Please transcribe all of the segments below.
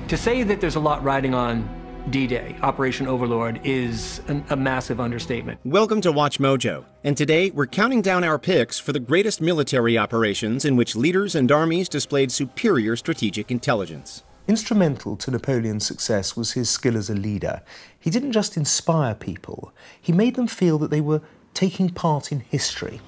To say that there's a lot riding on D-Day, Operation Overlord, is a massive understatement. Welcome to Watch Mojo, and today we're counting down our picks for the greatest military operations in which leaders and armies displayed superior strategic intelligence. Instrumental to Napoleon's success was his skill as a leader. He didn't just inspire people, he made them feel that they were taking part in history.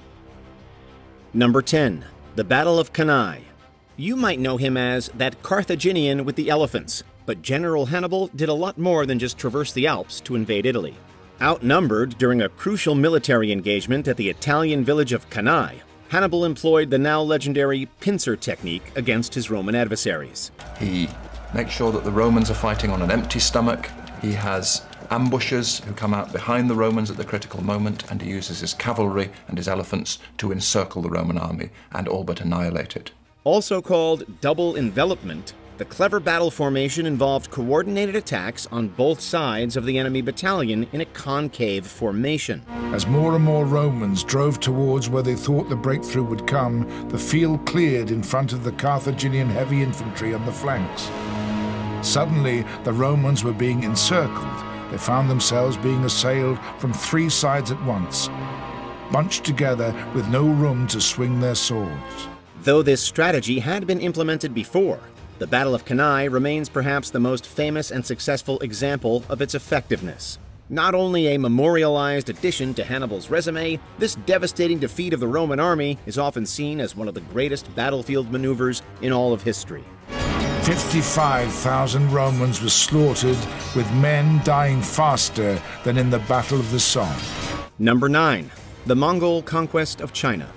Number 10. The Battle of Cannae. You might know him as that Carthaginian with the elephants, but General Hannibal did a lot more than just traverse the Alps to invade Italy. Outnumbered during a crucial military engagement at the Italian village of Cannae, Hannibal employed the now legendary pincer technique against his Roman adversaries. He makes sure that the Romans are fighting on an empty stomach. He has ambushers who come out behind the Romans at the critical moment, and he uses his cavalry and his elephants to encircle the Roman army and all but annihilate it. Also called double envelopment, the clever battle formation involved coordinated attacks on both sides of the enemy battalion in a concave formation. As more and more Romans drove towards where they thought the breakthrough would come, the field cleared in front of the Carthaginian heavy infantry on the flanks. Suddenly, the Romans were being encircled. They found themselves being assailed from three sides at once, bunched together with no room to swing their swords. Though this strategy had been implemented before, the Battle of Cannae remains perhaps the most famous and successful example of its effectiveness. Not only a memorialized addition to Hannibal's resume, this devastating defeat of the Roman army is often seen as one of the greatest battlefield maneuvers in all of history. 55,000 Romans were slaughtered, with men dying faster than in the Battle of the Somme. Number 9. The Mongol Conquest of China.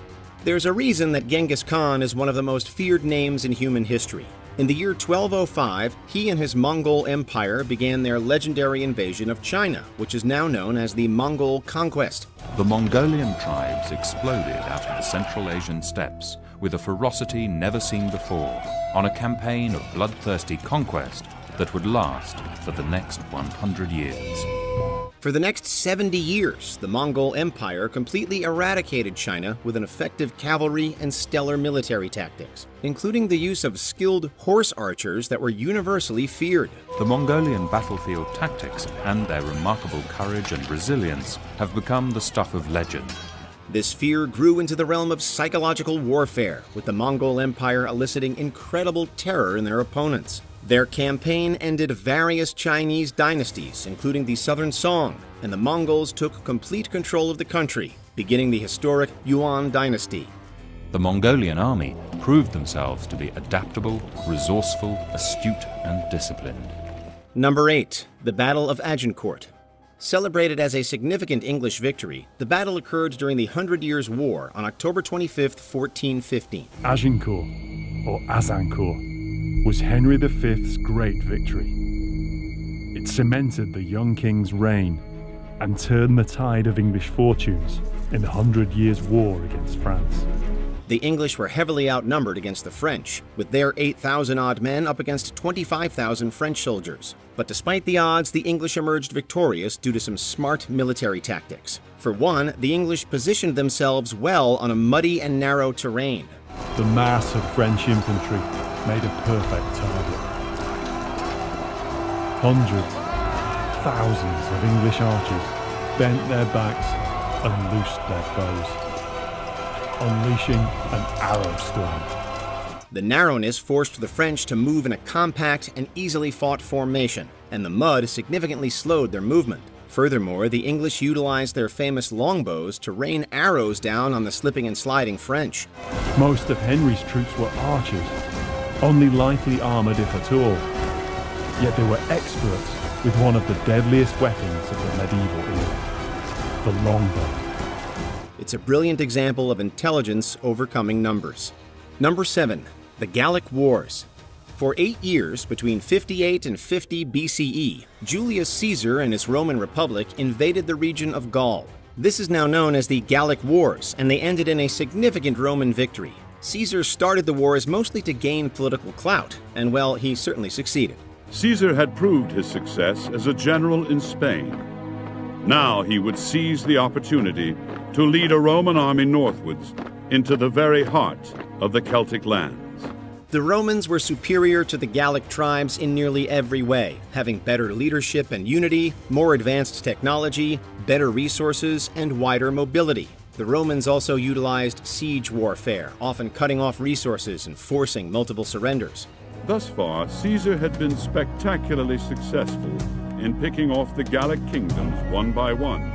There's a reason that Genghis Khan is one of the most feared names in human history. In the year 1205, he and his Mongol Empire began their legendary invasion of China, which is now known as the Mongol Conquest. The Mongolian tribes exploded out of the Central Asian steppes with a ferocity never seen before, on a campaign of bloodthirsty conquest that would last for the next 100 years. For the next 70 years, the Mongol Empire completely eradicated China with an effective cavalry and stellar military tactics, including the use of skilled horse archers that were universally feared. The Mongolian battlefield tactics and their remarkable courage and resilience have become the stuff of legend. This fear grew into the realm of psychological warfare, with the Mongol Empire eliciting incredible terror in their opponents. Their campaign ended various Chinese dynasties, including the Southern Song, and the Mongols took complete control of the country, beginning the historic Yuan dynasty. The Mongolian army proved themselves to be adaptable, resourceful, astute, and disciplined. Number 8. The Battle of Aun Court. Celebrated as a significant English victory, the battle occurred during the 100 Years' War on October 25, 1415. Agincourt, or Azincourt, was Henry V's great victory. It cemented the young king's reign and turned the tide of English fortunes in the 100 Years' War against France. The English were heavily outnumbered against the French, with their 8,000-odd men up against 25,000 French soldiers. But despite the odds, the English emerged victorious due to some smart military tactics. For one, the English positioned themselves well on a muddy and narrow terrain. The mass of French infantry made a perfect target. Hundreds, thousands of English archers bent their backs and loosed their bows, unleashing an arrow storm. The narrowness forced the French to move in a compact and easily fought formation, and the mud significantly slowed their movement. Furthermore, the English utilized their famous longbows to rain arrows down on the slipping and sliding French. Most of Henry's troops were archers, only lightly armored if at all. Yet they were experts with one of the deadliest weapons of the medieval era, the longbow. It's a brilliant example of intelligence overcoming numbers. Number 7. The Gallic Wars. For 8 years, between 58 and 50 BCE, Julius Caesar and his Roman Republic invaded the region of Gaul. This is now known as the Gallic Wars, and they ended in a significant Roman victory. Caesar started the wars mostly to gain political clout, and well, he certainly succeeded. Caesar had proved his success as a general in Spain. Now he would seize the opportunity to lead a Roman army northwards into the very heart of the Celtic lands. The Romans were superior to the Gallic tribes in nearly every way, having better leadership and unity, more advanced technology, better resources, and wider mobility. The Romans also utilized siege warfare, often cutting off resources and forcing multiple surrenders. Thus far, Caesar had been spectacularly successful in picking off the Gallic kingdoms one by one.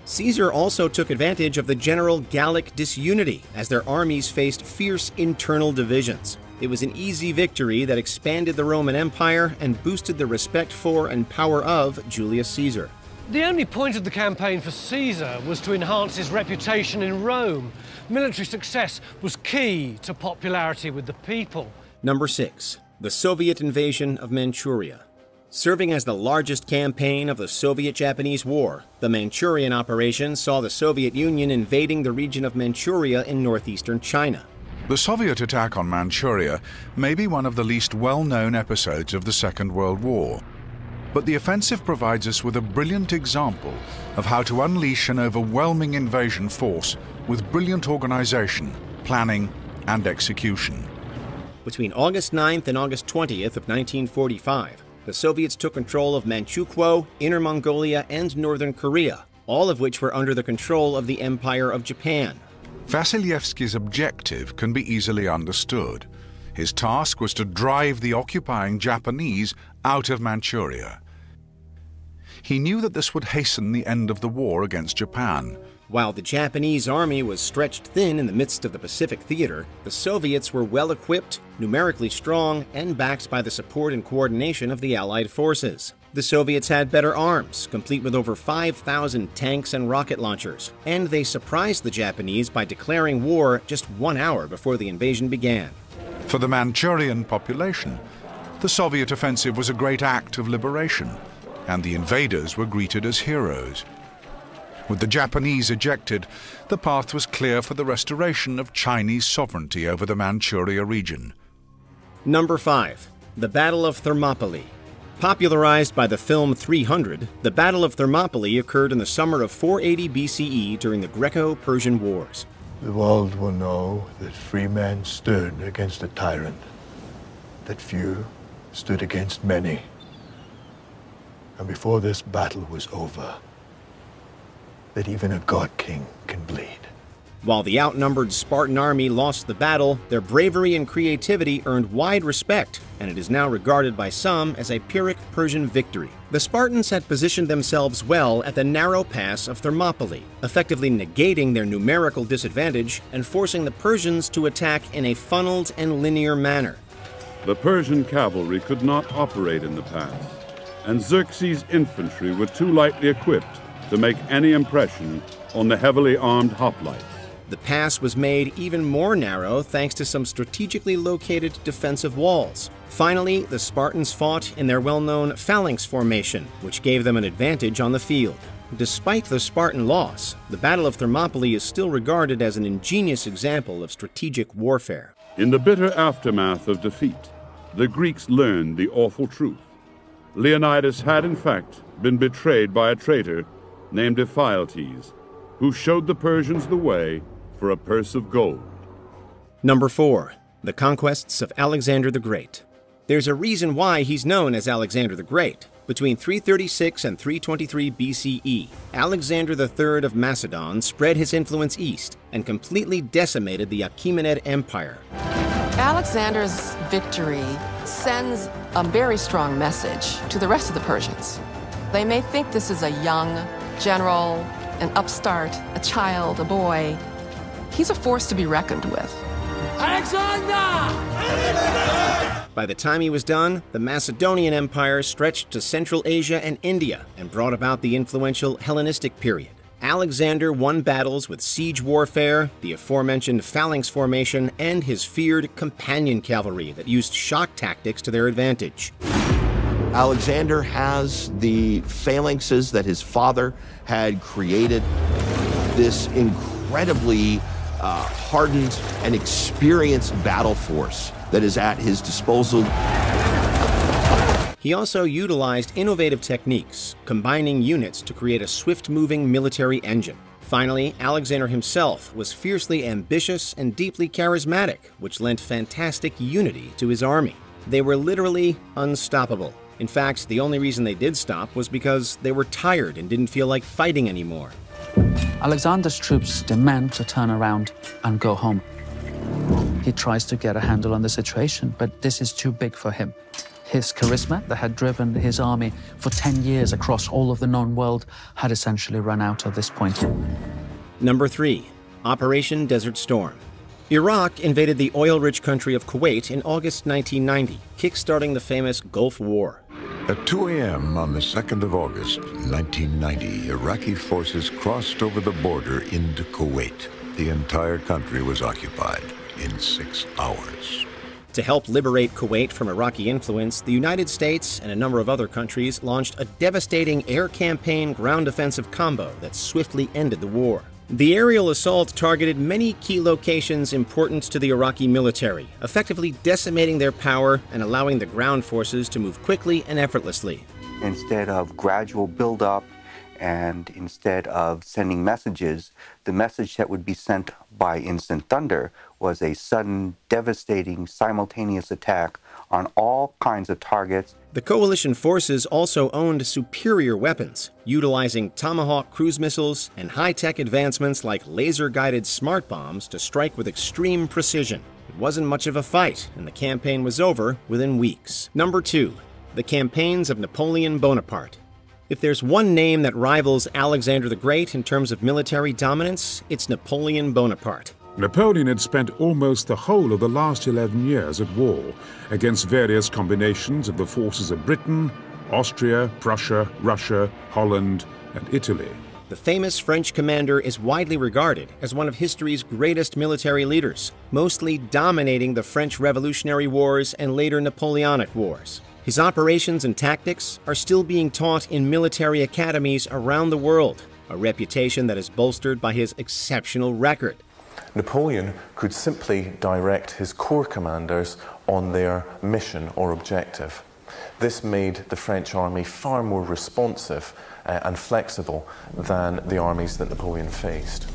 Caesar also took advantage of the general Gallic disunity as their armies faced fierce internal divisions. It was an easy victory that expanded the Roman Empire and boosted the respect for and power of Julius Caesar. The only point of the campaign for Caesar was to enhance his reputation in Rome. Military success was key to popularity with the people. Number 6. The Soviet invasion of Manchuria. Serving as the largest campaign of the Soviet-Japanese War, the Manchurian operation saw the Soviet Union invading the region of Manchuria in northeastern China. The Soviet attack on Manchuria may be one of the least well-known episodes of the Second World War, but the offensive provides us with a brilliant example of how to unleash an overwhelming invasion force with brilliant organization, planning, and execution. Between August 9th and August 20th of 1945, the Soviets took control of Manchukuo, Inner Mongolia, and Northern Korea, all of which were under the control of the Empire of Japan. Vasilievsky's objective can be easily understood. His task was to drive the occupying Japanese out of Manchuria. He knew that this would hasten the end of the war against Japan. While the Japanese army was stretched thin in the midst of the Pacific theater, the Soviets were well-equipped, numerically strong, and backed by the support and coordination of the Allied forces. The Soviets had better arms, complete with over 5,000 tanks and rocket launchers, and they surprised the Japanese by declaring war just 1 hour before the invasion began. For the Manchurian population, the Soviet offensive was a great act of liberation, and the invaders were greeted as heroes. With the Japanese ejected, the path was clear for the restoration of Chinese sovereignty over the Manchuria region. Number 5. The Battle of Thermopylae. Popularized by the film 300, the Battle of Thermopylae occurred in the summer of 480 BCE during the Greco-Persian Wars. The world will know that free men stood against a tyrant, that few stood against many. And before this battle was over, that even a god-king can bleed. While the outnumbered Spartan army lost the battle, their bravery and creativity earned wide respect, and it is now regarded by some as a Pyrrhic Persian victory. The Spartans had positioned themselves well at the narrow pass of Thermopylae, effectively negating their numerical disadvantage and forcing the Persians to attack in a funneled and linear manner. The Persian cavalry could not operate in the pass, and Xerxes' infantry were too lightly equipped to make any impression on the heavily armed hoplites. The pass was made even more narrow thanks to some strategically located defensive walls. Finally, the Spartans fought in their well-known phalanx formation, which gave them an advantage on the field. Despite the Spartan loss, the Battle of Thermopylae is still regarded as an ingenious example of strategic warfare. In the bitter aftermath of defeat, the Greeks learned the awful truth. Leonidas had, in fact, been betrayed by a traitor named Ephialtes, who showed the Persians the way for a purse of gold. Number 4. The Conquests of Alexander the Great. There's a reason why he's known as Alexander the Great. Between 336 and 323 BCE, Alexander III of Macedon spread his influence east and completely decimated the Achaemenid Empire. Alexander's victory sends a very strong message to the rest of the Persians. They may think this is a young general, an upstart, a child, a boy. He's a force to be reckoned with. Alexander! By the time he was done, the Macedonian Empire stretched to Central Asia and India and brought about the influential Hellenistic period. Alexander won battles with siege warfare, the aforementioned phalanx formation, and his feared companion cavalry that used shock tactics to their advantage. Alexander has the phalanxes that his father had created, this incredibly hardened and experienced battle force that is at his disposal. He also utilized innovative techniques, combining units to create a swift-moving military engine. Finally, Alexander himself was fiercely ambitious and deeply charismatic, which lent fantastic unity to his army. They were literally unstoppable. In fact, the only reason they did stop was because they were tired and didn't feel like fighting anymore. Alexander's troops demand to turn around and go home. He tries to get a handle on the situation, but this is too big for him. His charisma that had driven his army for 10 years across all of the known world had essentially run out at this point. Number 3. Operation Desert Storm. Iraq invaded the oil-rich country of Kuwait in August 1990, kickstarting the famous Gulf War. At 2 a.m. on the 2nd of August, 1990, Iraqi forces crossed over the border into Kuwait. The entire country was occupied in 6 hours. To help liberate Kuwait from Iraqi influence, the United States and a number of other countries launched a devastating air campaign ground offensive combo that swiftly ended the war. The aerial assault targeted many key locations important to the Iraqi military, effectively decimating their power and allowing the ground forces to move quickly and effortlessly. Instead of gradual buildup and instead of sending messages, the message that would be sent by instant thunder was a sudden, devastating, simultaneous attack on all kinds of targets. The coalition forces also owned superior weapons, utilizing Tomahawk cruise missiles and high-tech advancements like laser-guided smart bombs to strike with extreme precision. It wasn't much of a fight, and the campaign was over within weeks. Number 2. The Campaigns of Napoleon Bonaparte. If there's one name that rivals Alexander the Great in terms of military dominance, it's Napoleon Bonaparte. Napoleon had spent almost the whole of the last 11 years at war against various combinations of the forces of Britain, Austria, Prussia, Russia, Holland, and Italy. The famous French commander is widely regarded as one of history's greatest military leaders, mostly dominating the French Revolutionary Wars and later Napoleonic Wars. His operations and tactics are still being taught in military academies around the world, a reputation that is bolstered by his exceptional record. Napoleon could simply direct his corps commanders on their mission or objective. This made the French army far more responsive and flexible than the armies that Napoleon faced.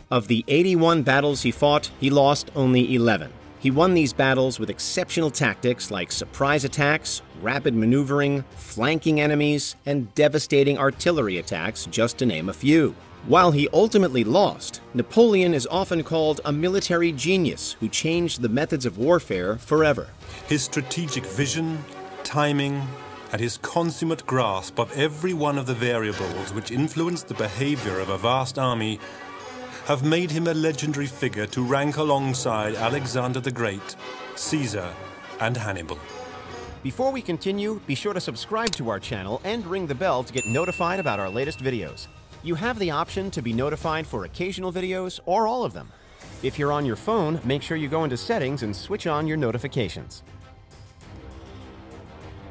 Of the 81 battles he fought, he lost only 11. He won these battles with exceptional tactics like surprise attacks, rapid maneuvering, flanking enemies, and devastating artillery attacks, just to name a few. While he ultimately lost, Napoleon is often called a military genius who changed the methods of warfare forever. His strategic vision, timing, and his consummate grasp of every one of the variables which influenced the behavior of a vast army have made him a legendary figure to rank alongside Alexander the Great, Caesar, and Hannibal. Before we continue, be sure to subscribe to our channel and ring the bell to get notified about our latest videos. You have the option to be notified for occasional videos or all of them. If you're on your phone, make sure you go into settings and switch on your notifications.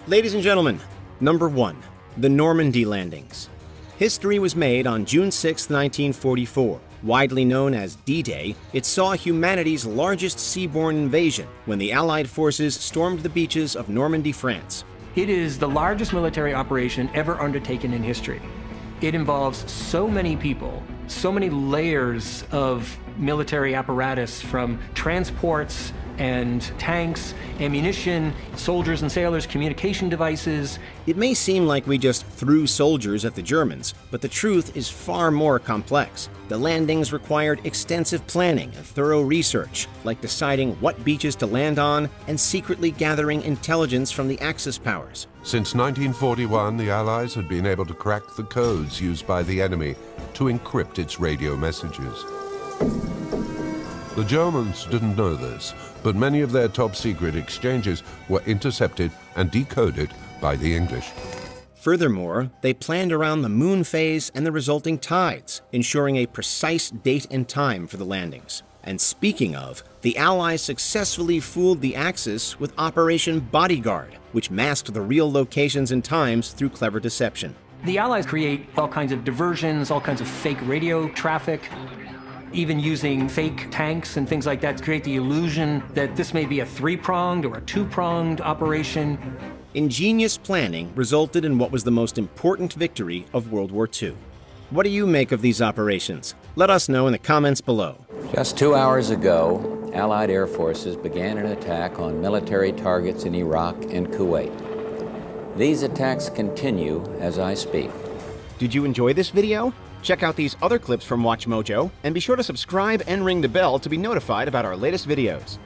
Ladies and gentlemen, number 1, the Normandy Landings. History was made on June 6, 1944. Widely known as D-Day, it saw humanity's largest seaborne invasion when the Allied forces stormed the beaches of Normandy, France. It is the largest military operation ever undertaken in history. It involves so many people, so many layers of military apparatus, from transports and tanks, ammunition, soldiers and sailors, communication devices. It may seem like we just threw soldiers at the Germans, but the truth is far more complex. The landings required extensive planning and thorough research, like deciding what beaches to land on and secretly gathering intelligence from the Axis powers. Since 1941, the Allies had been able to crack the codes used by the enemy to encrypt its radio messages. The Germans didn't know this, but many of their top-secret exchanges were intercepted and decoded by the English. Furthermore, they planned around the moon phase and the resulting tides, ensuring a precise date and time for the landings. And speaking of, the Allies successfully fooled the Axis with Operation Bodyguard, which masked the real locations and times through clever deception. The Allies create all kinds of diversions, all kinds of fake radio traffic, even using fake tanks and things like that to create the illusion that this may be a three-pronged or a two-pronged operation. Ingenious planning resulted in what was the most important victory of World War II. What do you make of these operations? Let us know in the comments below. Just 2 hours ago, Allied air forces began an attack on military targets in Iraq and Kuwait. These attacks continue as I speak. Did you enjoy this video? Check out these other clips from WatchMojo, and be sure to subscribe and ring the bell to be notified about our latest videos.